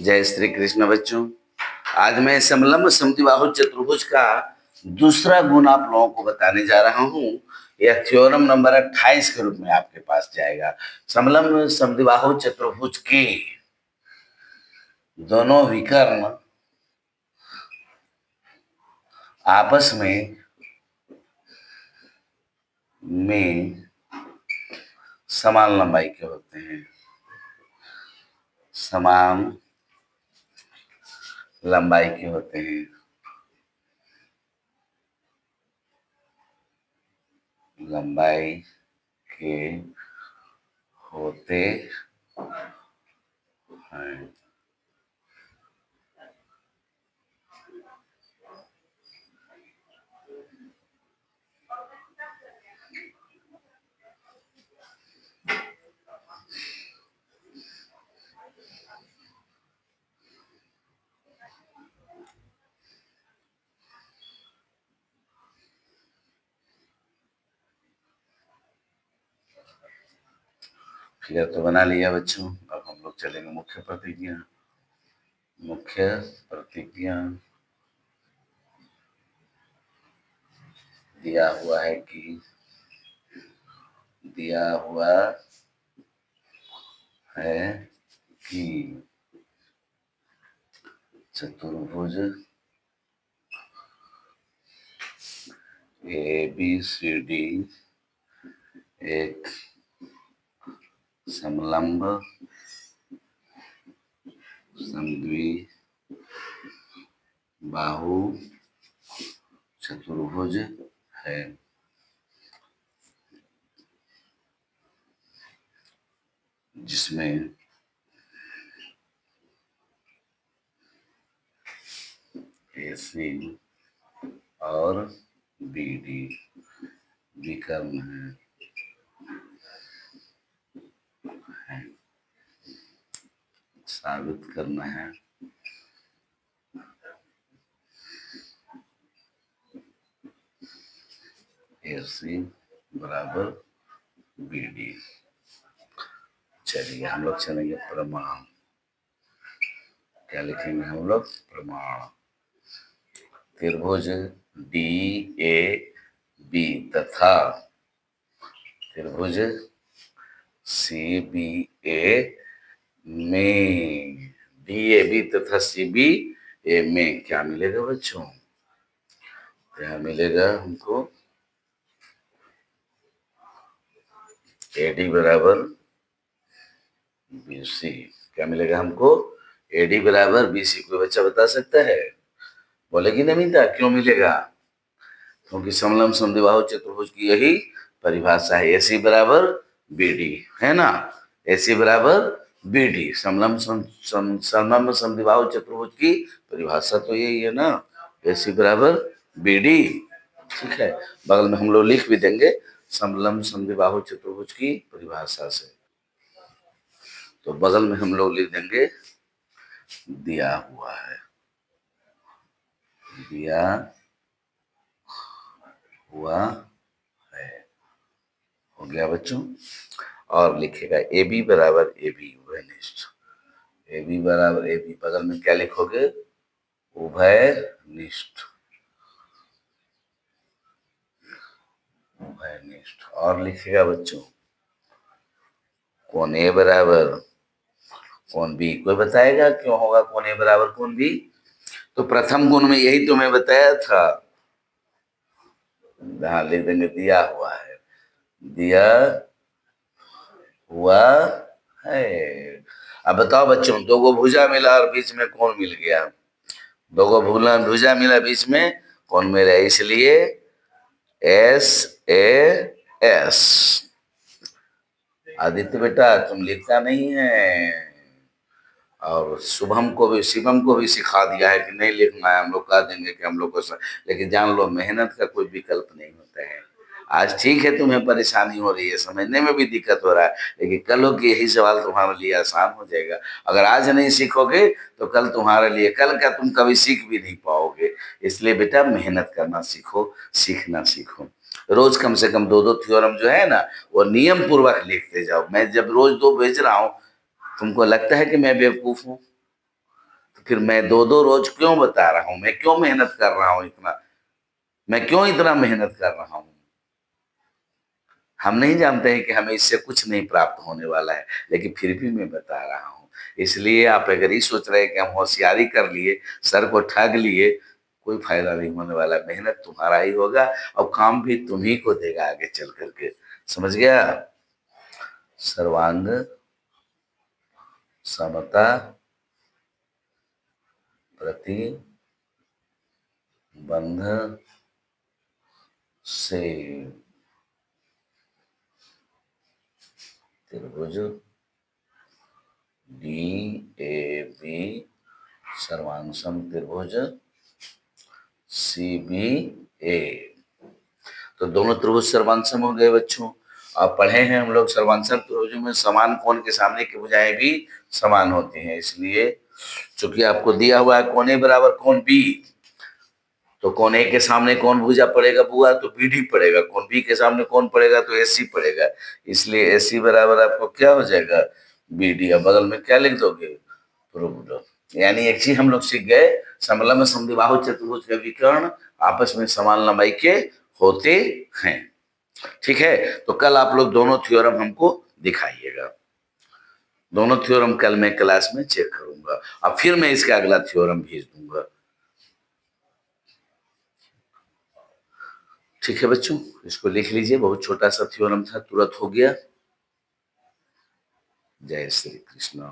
जय श्री कृष्ण बच्चों। आज मैं समलंब समद्विबाहु चतुर्भुज का दूसरा गुण आप लोगों को बताने जा रहा हूं। यह थ्योरम नंबर 28 के रूप में आपके पास जाएगा। समलंब समद्विबाहु चतुर्भुज के दोनों विकर्ण आपस में समान लंबाई के होते हैं। समान लंबाई के होते हैं। लंबाई के होते हैं। फिगर तो बना लिया बच्चों। अब हम लोग चलेंगे मुख्य प्रतिज्ञा। मुख्य प्रतिज्ञा दिया हुआ है कि चतुर्भुज ABCD एक समलंब समद्विबाहु चतुर्भुज है। जिसमें AC और BD विकर्ण है। साबित करना है AC बराबर BD। चलिए हम लोग चलेंगे प्रमाण। क्या लिखेंगे हम लोग? प्रमाण। त्रिभुज DAB तथा त्रिभुज CBA में DAB तथा CBA में क्या मिलेगा बच्चों? क्या मिलेगा हमको? AD बराबर BC। क्या मिलेगा हमको? AD बराबर BC। कोई बच्चा बता सकता है? बोलेगी नमिता क्यों मिलेगा? क्योंकि समलंब समद्विबाहु चतुर्भुज की यही परिभाषा है। AC बराबर BD है ना। AC बराबर BD समलंब समद्विबाहु चतुर्भुज की परिभाषा तो यही है ना। AC बराबर BD। ठीक है, बगल में हम लोग लिख भी देंगे समलंब समद्विबाहु चतुर्भुज की परिभाषा से। तो बगल में हम लोग लिख देंगे दिया हुआ है। दिया हुआ है। हो गया बच्चों। और लिखेगा AB बराबर AB उभयनिष्ठ। AB बराबर AB बगल में क्या लिखोगे? उभयनिष्ठ। उभयनिष्ठ। और लिखेगा बच्चों कोण A बराबर कोण B। कोई बताएगा क्यों होगा कोण A बराबर कोण B? तो प्रथम गुण में यही तो मैं बताया था। यहां लिख देंगे दिया हुआ है। दिया हुआ है। अब बताओ बच्चों, दो गो भुजा मिला और बीच में कोण मिल गया। दो गो भुजा मिला बीच में कोण मिला, इसलिए SAS। आदित्य बेटा तुम लिखता नहीं है। और शुभम को भी शिवम को भी सिखा दिया है कि नहीं लिखना है। हम लोग कह देंगे कि हम लोग को लेकिन जान लो मेहनत का कोई विकल्प नहीं होता है। आज ठीक है तुम्हें परेशानी हो रही है, समझने में भी दिक्कत हो रहा है, लेकिन कल हो कि यही सवाल तुम्हारे लिए आसान हो जाएगा। अगर आज नहीं सीखोगे तो कल तुम्हारे लिए, कल का तुम कभी सीख भी नहीं पाओगे। इसलिए बेटा मेहनत करना सीखो, सीखना सीखो। रोज कम से कम दो दो थ्योरम जो है ना वो नियम पूर्वक लिखते जाओ। मैं जब रोज दो भेज रहा हूँ, तुमको लगता है कि मैं बेवकूफ हूँ? तो फिर मैं दो दो रोज क्यों बता रहा हूं, मैं क्यों मेहनत कर रहा हूं इतना, मैं क्यों इतना मेहनत कर रहा हूं। हम नहीं जानते हैं कि हमें इससे कुछ नहीं प्राप्त होने वाला है, लेकिन फिर भी मैं बता रहा हूं। इसलिए आप अगर ये सोच रहे हैं कि हम होशियारी कर लिए, सर को ठग लिए, कोई फायदा नहीं होने वाला। मेहनत तुम्हारा ही होगा और काम भी तुम्ही को देगा आगे चल करके। समझ गया? सर्वांग समता प्रतिबंध से त्रिभुज डी ए बी सर्वांशम त्रिभुज सी बी ए। तो दोनों त्रिभुज सर्वांशम हो गए बच्चों। आप पढ़े हैं हम लोग सर्वांशम त्रिभुजों में समान कोण के सामने की भुजाएं भी समान होती हैं। इसलिए चूंकि आपको दिया हुआ है कोण ए बराबर कोण बी, तो कोण ए के सामने कौन भुजा पड़ेगा बुआ, तो बीडी पड़ेगा। कोण बी के सामने कौन पड़ेगा, तो एसी पड़ेगा। इसलिए एसी बराबर आपको क्या हो जाएगा, बीडी। अब बगल में क्या लिख दोगे, प्रूव्ड। यानी एक चीज हम लोग सीख गए, समलंब समद्विबाहु चतुर्भुज के विकर्ण आपस में समान लंबाई के होते हैं। ठीक है, तो कल आप लोग दोनों थ्योरम हमको दिखाइएगा। दोनों थ्योरम कल मैं क्लास में चेक करूंगा और फिर मैं इसका अगला थ्योरम भेज दूंगा। ठीक है बच्चों, इसको लिख लीजिए। बहुत छोटा सा थ्योरम था, तुरंत हो गया। जय श्री कृष्ण।